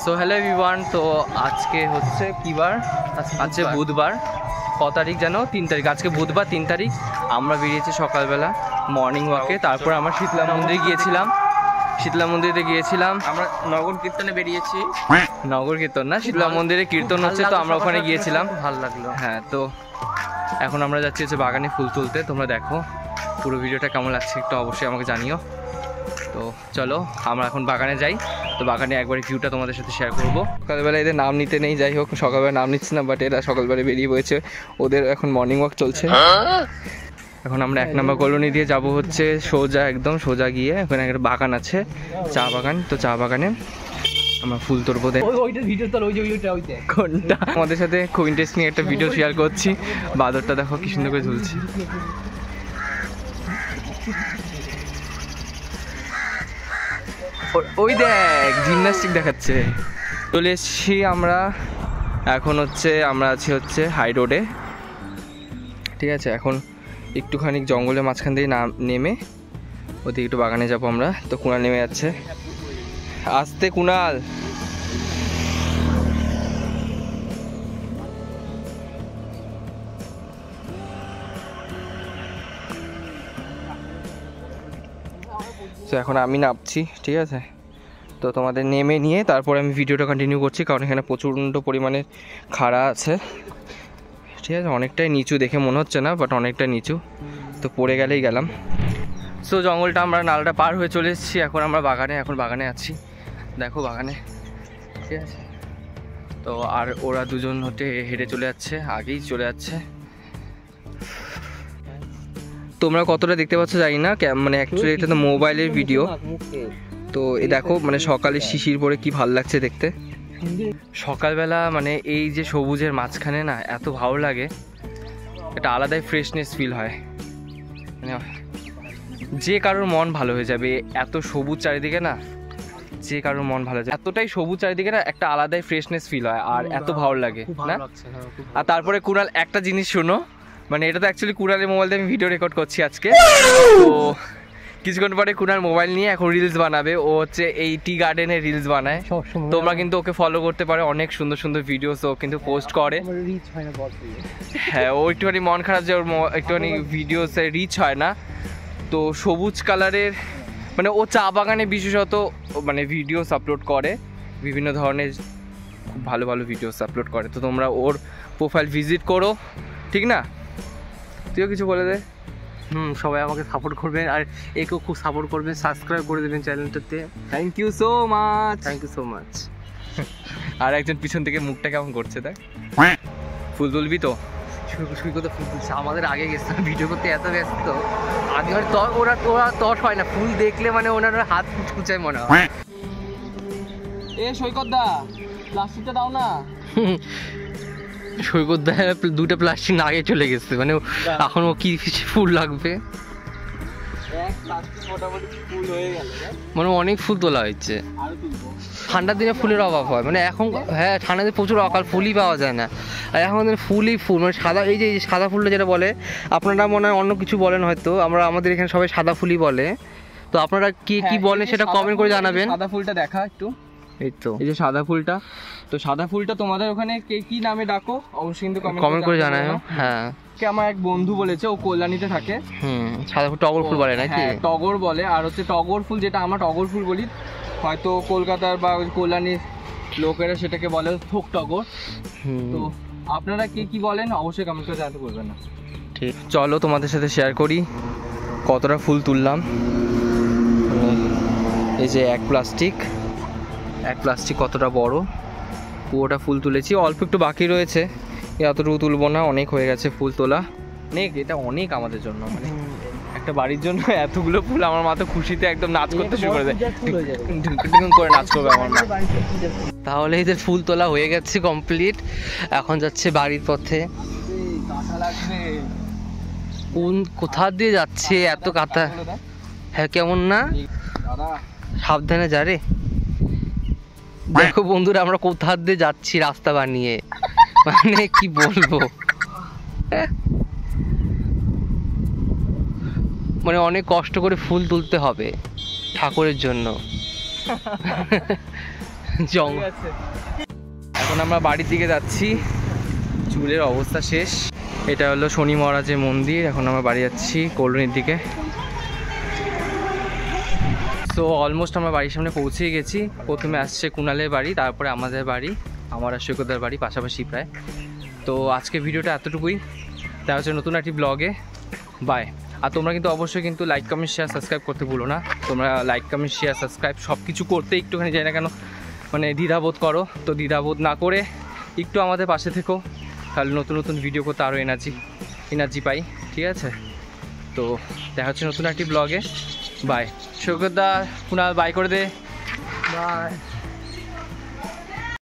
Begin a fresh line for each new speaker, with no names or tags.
So hello everyone, তো আজকে হচ্ছে কি বার? আজকে বুধবার। ক তারিখ জানো? 3 তারিখ। আজকে বুধবার 3 তারিখ। আমরা বেরিয়েছি সকালবেলা মর্নিং ওয়াকে। তারপর আমরা শীতলা মন্দিরে গিয়েছিলাম। শীতলা মন্দিরে গিয়েছিলাম
আমরা নগর কীর্তনে বেরিয়েছি।
নগর কীর্তন না, শীতলা মন্দিরে কীর্তন হচ্ছে, তো আমরা ওখানে গিয়েছিলাম।
ভালো লাগলো।
হ্যাঁ, তো এখন আমরা যাচ্ছি হচ্ছে বাগানে ফুল তুলতে। তোমরা দেখো পুরো ভিডিওটা কেমন লাগছে একটু অবশ্যই আমাকে জানিও। তো চলো আমরা এখন বাগানে যাই। তো বাগানে একবার ভিউটা তোমাদের সাথে শেয়ার করবো। সকালবেলা এদের নাম নিতে নেই, যাই হোক সকালবেলা নাম নিচ্ছি না, বাট এরা সকালবেলা বেরিয়ে পড়েছে। ওদের এখন মর্নিং ওয়াক চলছে। এখন আমরা 1 নম্বর কলোনি দিয়ে যাব হচ্ছে সোজা, একদম সোজা গিয়ে ওখানে একটা বাগান আছে, চা বাগান। তো চা বাগানে আমরা ফুল তুলবো। কোনটা? আমাদের সাথে খুব ইন্টারেস্টিং একটা ভিডিও শেয়ার করছি। বাদরটা দেখো কি সুন্দর করে ঝুলছে। ওই দেখ জিমন্যাস্টিক দেখাচ্ছে। চলে এসেছি আমরা। এখন হচ্ছে আমরা আছি হচ্ছে হাই রোডে, ঠিক আছে। এখন একটুখানি জঙ্গলের মাঝখান দিয়ে নেমে ওদিকে একটু বাগানে যাবো আমরা। তো কুণাল নেমে যাচ্ছে, আসতে কুণাল। তো এখন আমি নামছি, ঠিক আছে। তো তোমাদের নেমে নিয়ে তারপরে আমি ভিডিওটা কন্টিনিউ করছি, কারণ এখানে প্রচণ্ড পরিমাণে খাড়া আছে, ঠিক আছে। অনেকটাই নিচু দেখে মনে হচ্ছে না, বাট অনেকটাই নিচু। তো পড়ে গেলেই গেলাম। সো জঙ্গলটা আমরা নালাটা পার হয়ে চলে এসেছি। এখন আমরা বাগানে, এখন বাগানে আছি, দেখো বাগানে, ঠিক আছে। তো আর ওরা দুজন হেঁটে চলে যাচ্ছে, আগেই চলে যাচ্ছে। তোমরা কতটা দেখতে পাচ্ছ জানি না, মানে অ্যাকচুয়ালি এটা তো মোবাইলের ভিডিও। তো এই দেখো মানে সকালে শিশির পরে কি ভালো লাগছে দেখতে। সকালবেলা মানে এই যে সবুজের মাঝখানে না এত ভালো লাগে, এটা আলাদাই ফ্রেশনেস ফিল হয়। মানে যে কারোর মন ভালো হয়ে যাবে, এত সবুজ চারিদিকে না, যে কারোর মন ভালো যায়। এতটাই সবুজ চারিদিকে না, একটা আলাদাই ফ্রেশনেস ফিল হয় আর এত ভালো লাগে না। আর তারপরে কুণাল একটা জিনিস শোনো, মানে এটা তো অ্যাকচুয়ালি কুণালের মোবাইল দিয়ে আমি ভিডিও রেকর্ড করছি আজকে। তো কিছুক্ষণ পরে কুণাল মোবাইল নিয়ে এখন রিলস বানাবে। ও হচ্ছে এই টি গার্ডেনের রিলস বানায়। তোমরা কিন্তু ওকে ফলো করতে পারো, অনেক সুন্দর সুন্দর ভিডিওস ও কিন্তু পোস্ট করে। হ্যাঁ, ও একটুখানি মন খারাপ যে ওর একটুখানি ভিডিওসে রিচ হয় না। তো সবুজ কালারের মানে ও চা বাগানে বিশেষত মানে ভিডিওস আপলোড করে, বিভিন্ন ধরনের খুব ভালো ভালো ভিডিওস আপলোড করে। তো তোমরা ওর প্রোফাইল ভিজিট করো, ঠিক না? তুইও কিছু বলে দে।
সবাই আমাকে সাপোর্ট করবেন আর একেও খুব সাপোর্ট করবেন, সাবস্ক্রাইব করে দেবেন চ্যানেলটাতে।
Thank you so much.
Thank you so much.
আর একজন পিছন থেকে মুখটা কেমন করছে দেখ। ফুল তুলবি তো?
শুরু করতে ফুল তুলছে, আমাদের আগে গেছে ভিডিও করতে এত ব্যস্ত। আগে মানে ওরা তস হয় না, ফুল দেখলে মানে ওনারা হাত কুচায় মনে হয়।
এ সৈকত দা, প্লাস্টিকটা দাও না।
সৈকত দা 2টা প্লাস্টিক আগে চলে গেছে, মানে এখন ও কি ফুল লাগবে। মানে অনেক ফুল তোলা হয়েছে। ঠান্ডার দিনে ফুলের অভাব হয়, মানে এখন হ্যাঁ ঠান্ডার দিনে প্রচুর অকাল, ফুলই পাওয়া যায় না। আর এখন ফুলই ফুল, মানে সাদা, এই যে সাদা ফুলটা যেটা বলে, আপনারা মনে হয় অন্য কিছু বলেন হয়তো, আমাদের এখানে সবাই সাদা ফুলই বলে। তো আপনারা কি বলেন সেটা কমেন্ট করে জানাবেন।
সাদা ফুলটা দেখা একটু,
এই তো
এই যে সাদা ফুলটা। তো সাদা ফুলটা তোমাদের ওখানে কে কি নামে ডাকো অবশ্যই কিন্তু
কমেন্ট করে জানাও। হ্যাঁ,
আমার এক বন্ধু বলেছে, ও কল্যাণীতে থাকে।
সাদা ফুল টগর ফুল বলে নাকি?
টগর বলে। আর হচ্ছে টগর ফুল, যেটা আমরা টগর ফুল বলি, হয়তো কলকাতার বা কল্যাণীর লোকেরা সেটাকে বলে থোক টগর। তো আপনারা কে কি বলেন অবশ্যই কমেন্ট করে জানাতে বলবেন না। ঠিক, চলো তোমাদের সাথে শেয়ার করি কতটা ফুল তুললাম। এই যে এক প্লাস্টিক কতটা বড়, পুরোটা ফুল তুলেছি। অল্প একটু বাকি রয়েছে, এতটুকু তুলবো না, অনেক হয়ে গেছে ফুল তোলা। অনেক, এটা অনেক আমাদের জন্য, মানে একটা বাড়ির জন্য এতগুলো ফুল। আমার মা তো খুশিতে একদম নাচ করতে শুরু করে দেয়, ঢুক করে নাচ করবে আমার মা।
তাহলে এদের ফুল তোলা হয়ে গেছে কমপ্লিট, এখন যাচ্ছে বাড়ির পথে। কোথা দিয়ে যাচ্ছে এত কাঁথা? হ্যাঁ, কেমন না, সাবধানে যা রে। দেখো বন্ধুরা, আমরা কোথা দিয়ে যাচ্ছি রাস্তা বানিয়ে, মানে কি বলবো, মানে অনেক কষ্ট করে ফুল তুলতে হবে ঠাকুরের জন্য। জঙ্গল।
এখন আমরা বাড়ির দিকে যাচ্ছি, চুলের অবস্থা শেষ। এটা হলো শনি মহারাজের মন্দির। এখন আমরা বাড়ি যাচ্ছি কলোনির দিকে। তো অলমোস্ট আমরা বাড়ির সামনে পৌঁছে গেছি। প্রথমে আসছে কুণালের বাড়ি, তারপরে আমাদের বাড়ি, আমার আর সৈকতের বাড়ি পাশাপাশি প্রায়। তো আজকে ভিডিওটা এতটুকুই, দেখা হচ্ছে নতুন একটি ব্লগে। বাই। আর তোমরা কিন্তু অবশ্যই কিন্তু লাইক কমেন্ট শেয়ার সাবস্ক্রাইব করতে ভুলো না। তোমরা লাইক কমেন্ট শেয়ার সাবস্ক্রাইব সব কিছু করতে একটুখানি যাই না কেন মানে দ্বিধাবোধ করো, তো দ্বিধাবোধ না করে একটু আমাদের পাশে থেকো, তাহলে নতুন নতুন ভিডিও করতে আরও এনার্জি পাই, ঠিক আছে? তো দেখা হচ্ছে নতুন একটি ব্লগে। বাই। সৈকতদা কুণাল বাই করে দে।
বাই।